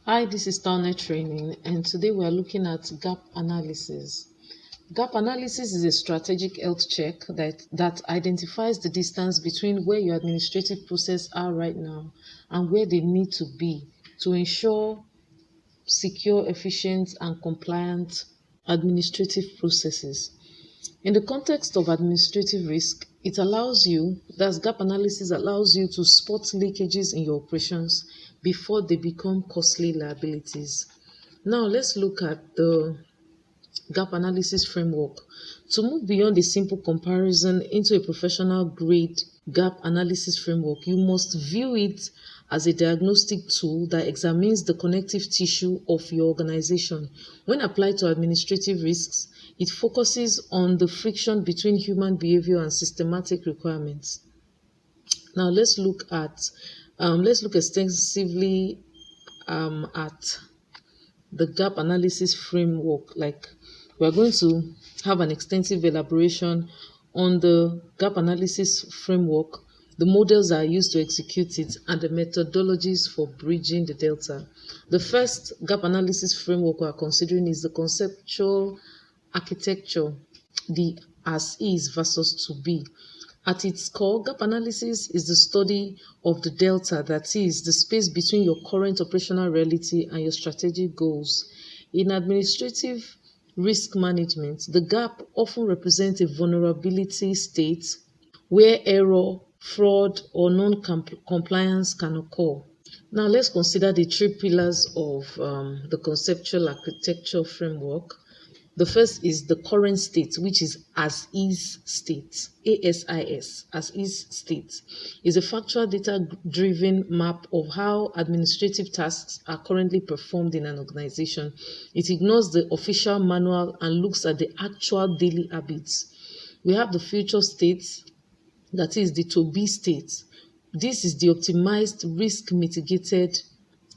Hi, this is Taonet Training, and today we are looking at gap analysis. Gap analysis is a strategic health check that identifies the distance between where your administrative process are right now and where they need to be to ensure secure, efficient, and compliant administrative processes. In the context of administrative risk, gap analysis allows you to spot leakages in your operations before they become costly liabilities. Now, let's look at the gap analysis framework. To move beyond a simple comparison into a professional grade gap analysis framework, you must view it as a diagnostic tool that examines the connective tissue of your organization. When applied to administrative risks, it focuses on the friction between human behavior and systematic requirements. Now let's look extensively at the gap analysis framework. Like, we're going to have an extensive elaboration on the gap analysis framework, the models that are used to execute it, and the methodologies for bridging the delta. The first gap analysis framework we are considering is the conceptual architecture, the as is versus to be. At its core, gap analysis is the study of the delta, that is, the space between your current operational reality and your strategic goals. In administrative risk management, the gap often represents a vulnerability state where error, fraud, or non-compliance can occur. Now, let's consider the three pillars of the conceptual architecture framework. The first is the current state, which is as is state. ASIS, as is state, is a factual data driven map of how administrative tasks are currently performed in an organization. It ignores the official manual and looks at the actual daily habits. We have the future state, that is the to be state. This is the optimized risk mitigated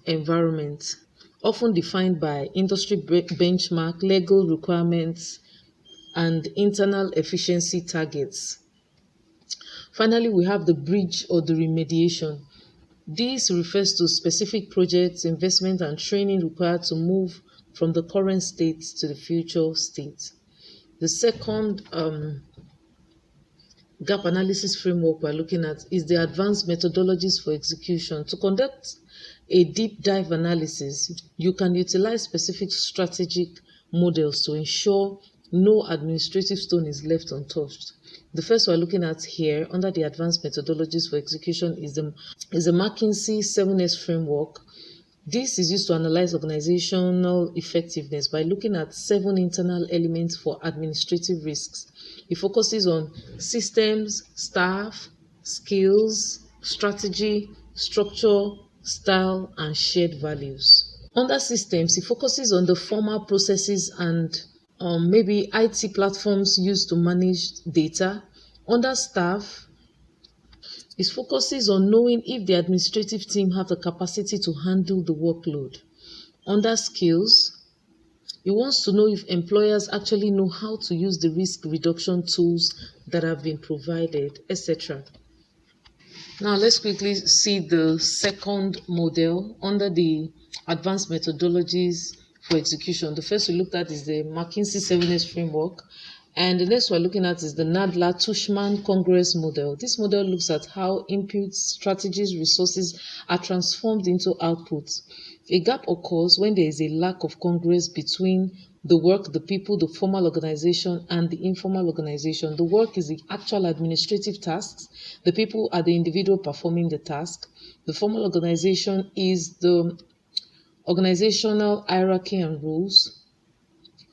environment, often defined by industry benchmark, legal requirements, and internal efficiency targets. Finally, we have the bridge or the remediation. This refers to specific projects, investment, and training required to move from the current state to the future state. The second gap analysis framework we're looking at is the advanced methodologies for execution. To conduct a deep dive analysis, you can utilize specific strategic models to ensure no administrative stone is left untouched. The first we're looking at here under the advanced methodologies for execution is the McKinsey 7S framework. This is used to analyze organizational effectiveness by looking at 7 internal elements for administrative risks. It focuses on systems, staff, skills, strategy, structure, style, and shared values. Under systems, it focuses on the formal processes and maybe IT platforms used to manage data. Under staff, it focuses on knowing if the administrative team have the capacity to handle the workload. Under skills, it wants to know if employers actually know how to use the risk reduction tools that have been provided, etc. Now, let's quickly see the second model under the advanced methodologies for execution. The first we looked at is the McKinsey 7S framework, and the next we're looking at is the Nadler-Tushman Congress model. This model looks at how inputs, strategies, resources are transformed into outputs. A gap occurs when there is a lack of congruence between the work, the people, the formal organization, and the informal organization. The work is the actual administrative tasks. The people are the individual performing the task. The formal organization is the organizational hierarchy and rules.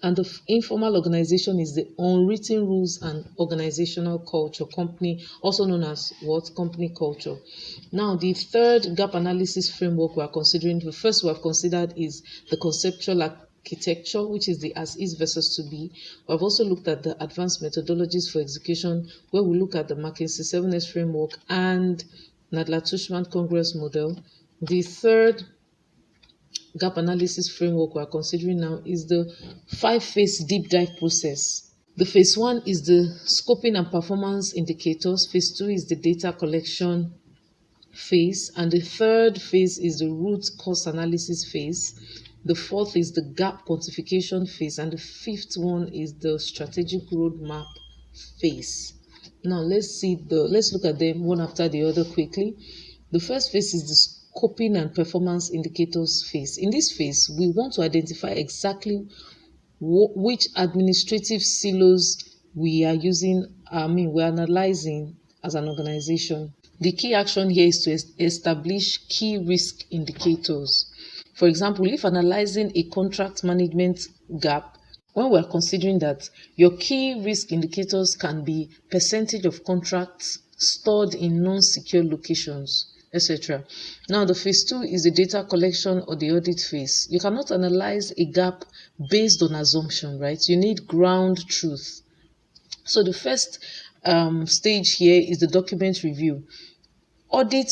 And the informal organization is the unwritten rules and organizational culture, company, also known as what? Company culture. Now, the third gap analysis framework we are considering, the first we have considered is the conceptual architecture, which is the as is versus to be. We have also looked at the advanced methodologies for execution, where we look at the McKinsey 7S framework and Nadler-Tushman Congress model. The third gap analysis framework we are considering now is the 5-phase deep dive process. The phase 1 is the scoping and performance indicators. Phase 2 is the data collection. phase, and the third phase is the root cause analysis phase. The fourth is the gap quantification phase, and the fifth one is the strategic roadmap phase. Now let's look at them one after the other quickly. The first phase is the scoping and performance indicators phase. In this phase, we want to identify exactly which administrative silos we are using, we're analyzing as an organization. The key action here is to establish key risk indicators. For example, if analyzing a contract management gap, when we're considering that, your key risk indicators can be percentage of contracts stored in non-secure locations, etc. Now, the phase 2 is the data collection or the audit phase. You cannot analyze a gap based on assumption, right? You need ground truth. So the first stage here is the document review. Audit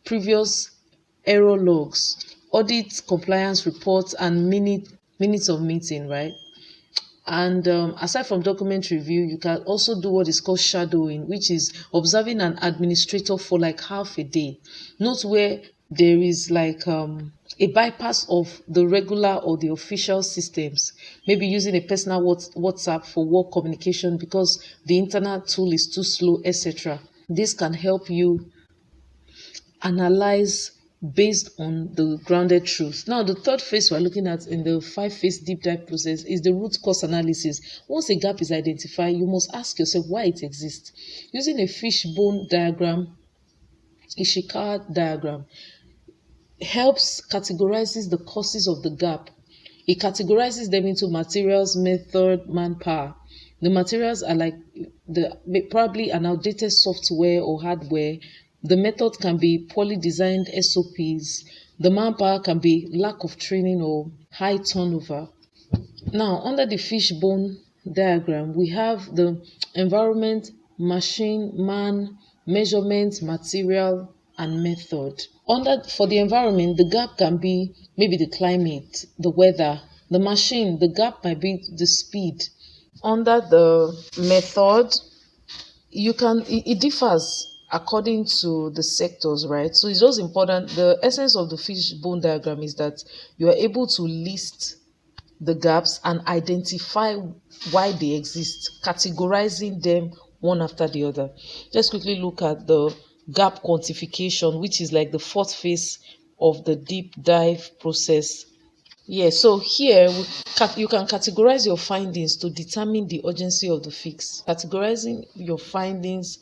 previous error logs, audit compliance reports, and minutes of meeting, right? And aside from document review, you can also do what is called shadowing, which is observing an administrator for like half a day. Note where there is like a bypass of the regular or the official systems, maybe using a personal WhatsApp for work communication because the internet tool is too slow, etc. This can help you analyze based on the grounded truth. Now, the third phase we're looking at in the 5-phase deep dive process is the root cause analysis. Once a gap is identified, you must ask yourself why it exists. Using a fishbone diagram, Ishikawa diagram, helps categorizes the causes of the gap. It categorizes them into materials, method, manpower. The materials are like probably an outdated software or hardware. The method can be poorly designed SOPs. The manpower can be lack of training or high turnover. Now, under the fishbone diagram, we have the environment, machine, man, measurement, material, and method. For the environment, the gap can be maybe the climate, the weather. The machine, the gap might be the speed. Under the method, it differs according to the sectors, right? So it's just important. The essence of the fishbone diagram is that you are able to list the gaps and identify why they exist, categorizing them one after the other. Let's quickly look at the gap quantification, which is like the fourth phase of the deep dive process. Yeah, so here you can categorize your findings to determine the urgency of the fix. Categorizing your findings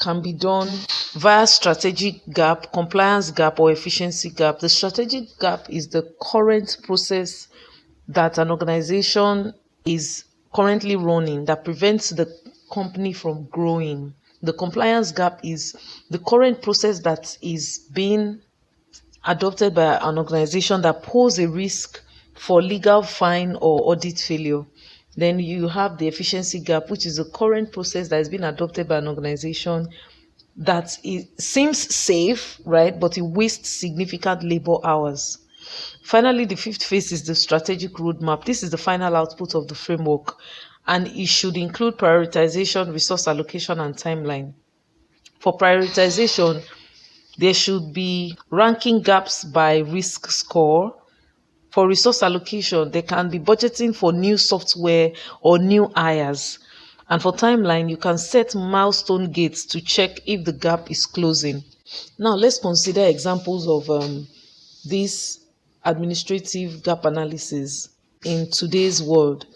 can be done via strategic gap, compliance gap, or efficiency gap. The strategic gap is the current process that an organization is currently running that prevents the company from growing. The compliance gap is the current process that is being adopted by an organization that pose a risk for legal fine or audit failure. Then you have the efficiency gap, which is the current process that has been adopted by an organization that seems safe, right? But it wastes significant labor hours. Finally, the fifth phase is the strategic roadmap. This is the final output of the framework, and it should include prioritization, resource allocation, and timeline. For prioritization, there should be ranking gaps by risk score. For resource allocation, there can be budgeting for new software or new hires. And for timeline, you can set milestone gates to check if the gap is closing. Now, let's consider examples of this administrative gap analysis in today's world.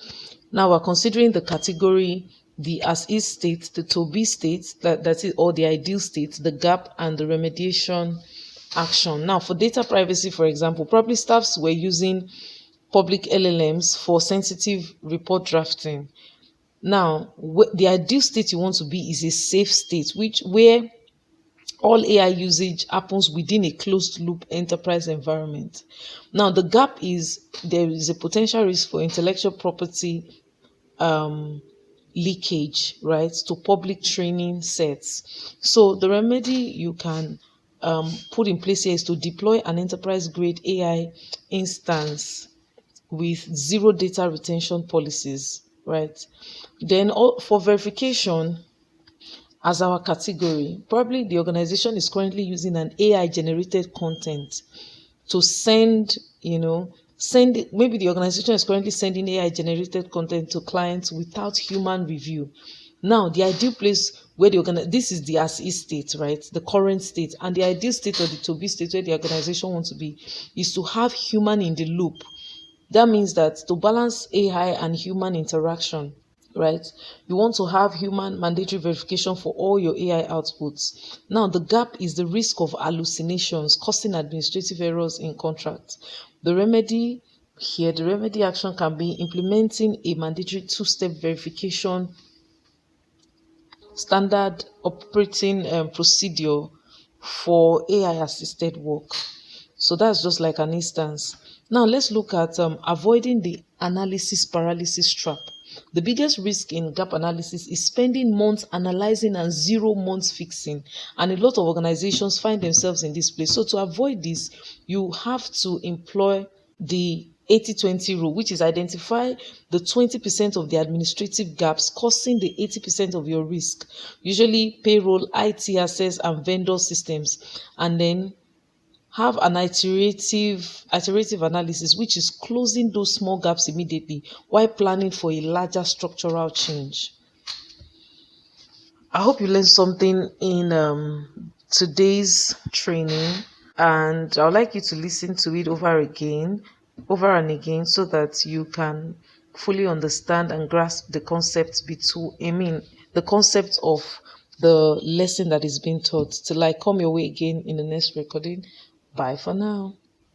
Now, we're considering the category, the as-is state, the to-be state, that is, or the ideal state, the gap, and the remediation action. Now, for data privacy, for example, probably staffs were using public LLMs for sensitive report drafting. Now, the ideal state you want to be is a safe state, where all AI usage happens within a closed loop enterprise environment. Now, the gap is there is a potential risk for intellectual property leakage, right, to public training sets. So the remedy you can put in place here is to deploy an enterprise-grade AI instance with zero data retention policies, right? Then for verification, as our category. Probably the organization is currently using an AI generated content to send maybe the organization is currently sending AI generated content to clients without human review. Now, the ideal place where this is the as is state, right? The current state, and the ideal state or the to be state where the organization wants to be is to have human in the loop. That means that to balance AI and human interaction, right? You want to have human mandatory verification for all your AI outputs. Now, the gap is the risk of hallucinations causing administrative errors in contracts. The remedy action can be implementing a mandatory two-step verification standard operating procedure for AI assisted work. So that's just like an instance. Now let's look at avoiding the analysis paralysis trap. The biggest risk in gap analysis is spending months analyzing and 0 months fixing. And a lot of organizations find themselves in this place. So to avoid this, you have to employ the 80-20 rule, which is identify the 20% of the administrative gaps causing the 80% of your risk, usually payroll, IT access, and vendor systems, and then have an iterative analysis, which is closing those small gaps immediately while planning for a larger structural change. I hope you learned something in today's training, and I would like you to listen to it over and again, so that you can fully understand and grasp the the concept of the lesson that is being taught. Till I come your way again in the next recording. Bye for now.